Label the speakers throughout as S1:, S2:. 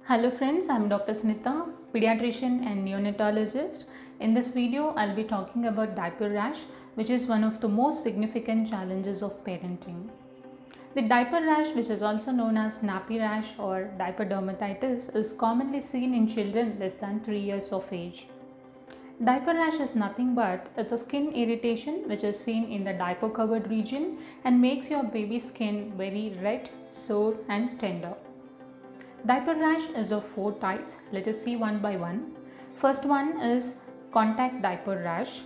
S1: Hello friends, I'm Dr. Snita, pediatrician and neonatologist. In this video, I'll be talking about diaper rash, which is one of the most significant challenges of parenting. The diaper rash, which is also known as nappy rash or diaper dermatitis, is commonly seen in children less than 3 years of age. Diaper rash is nothing but it's a skin irritation which is seen in the diaper covered region and makes your baby's skin very red, sore and tender. Diaper rash is of 4 types. Let us see one by one. First one is contact diaper rash.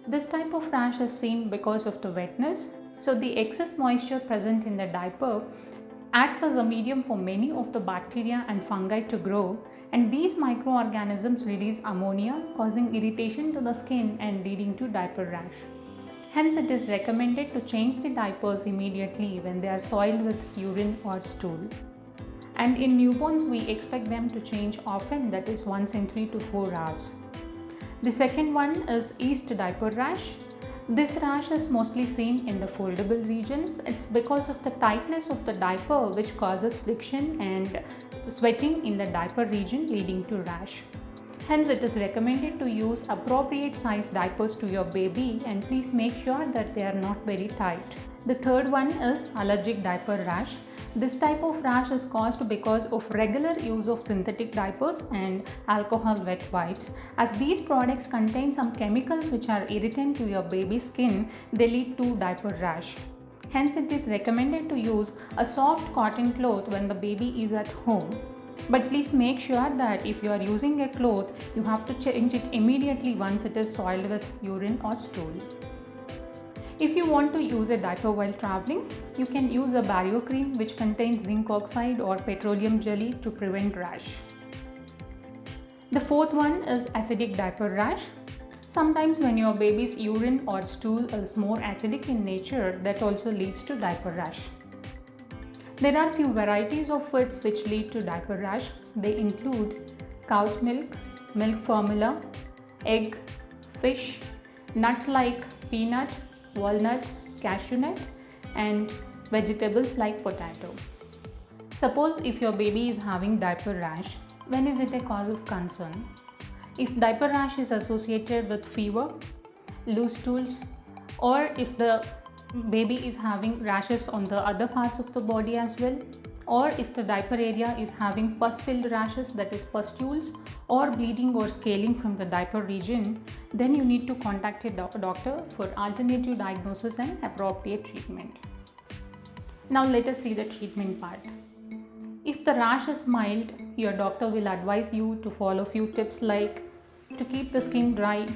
S1: This type of rash is seen because of the wetness. So the excess moisture present in the diaper acts as a medium for many of the bacteria and fungi to grow, and these microorganisms release ammonia, causing irritation to the skin and leading to diaper rash. Hence, it is recommended to change the diapers immediately when they are soiled with urine or stool. And in newborns, we expect them to change often, that is once in 3 to 4 hours. The second one is yeast diaper rash. This rash is mostly seen in the foldable regions. It's because of the tightness of the diaper which causes friction and sweating in the diaper region, leading to rash. Hence, it is recommended to use appropriate size diapers to your baby, and please make sure that they are not very tight. The third one is allergic diaper rash. This type of rash is caused because of regular use of synthetic diapers and alcohol wet wipes. As these products contain some chemicals which are irritant to your baby's skin, they lead to diaper rash. Hence, it is recommended to use a soft cotton cloth when the baby is at home. But please make sure that if you are using a cloth, you have to change it immediately once it is soiled with urine or stool. If you want to use a diaper while traveling, you can use a barrier cream which contains zinc oxide or petroleum jelly to prevent rash. The fourth one is acidic diaper rash. Sometimes when your baby's urine or stool is more acidic in nature, that also leads to diaper rash. There are few varieties of foods which lead to diaper rash. They include cow's milk, milk formula, egg, fish, nuts like peanut, walnut, cashew nut, and vegetables like potato. Suppose if your baby is having diaper rash, when is it a cause of concern? If diaper rash is associated with fever, loose stools, or if the baby is having rashes on the other parts of the body as well, or if the diaper area is having pus-filled rashes, that is pustules, or bleeding or scaling from the diaper region, then you need to contact a doctor for alternative diagnosis and appropriate treatment. Now let us see the treatment part. If the rash is mild, your doctor will advise you to follow few tips like to keep the skin dry,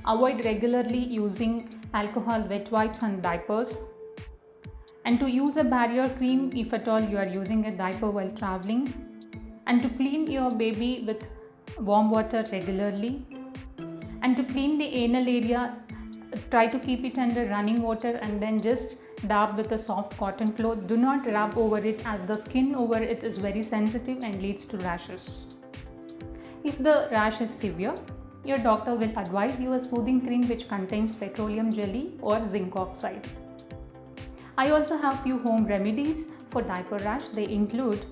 S1: avoid regularly using alcohol wet wipes and diapers, and to use a barrier cream if at all you are using a diaper while traveling, and to clean your baby with warm water regularly, and to clean the anal area, try to keep it under running water and then just dab with a soft cotton cloth. Do not rub over it, as the skin over it is very sensitive and leads to rashes. If the rash is severe, your doctor will advise you a soothing cream which contains petroleum jelly or zinc oxide. I also have few home remedies for diaper rash. They include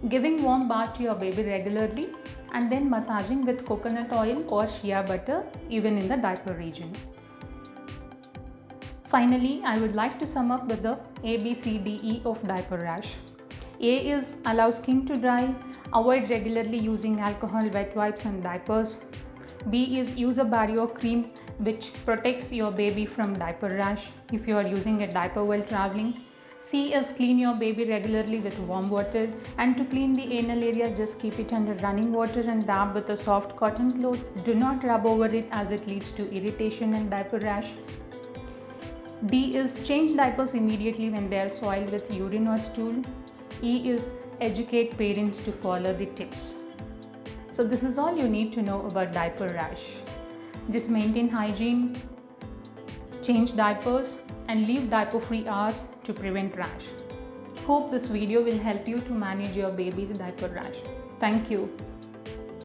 S1: giving warm bath to your baby regularly and then massaging with coconut oil or shea butter even in the diaper region. Finally, I would like to sum up with the ABCDE of diaper rash. A is allow skin to dry, avoid regularly using alcohol wet wipes and diapers. B is use a barrier cream which protects your baby from diaper rash if you are using a diaper while traveling. C is clean your baby regularly with warm water, and to clean the anal area, just keep it under running water and dab with a soft cotton cloth. Do not rub over it as it leads to irritation and diaper rash. D is change diapers immediately when they are soiled with urine or stool. E is educate parents to follow the tips. So this is all you need to know about diaper rash. Just maintain hygiene, change diapers, and leave diaper-free hours to prevent rash. Hope this video will help you to manage your baby's diaper rash. Thank you.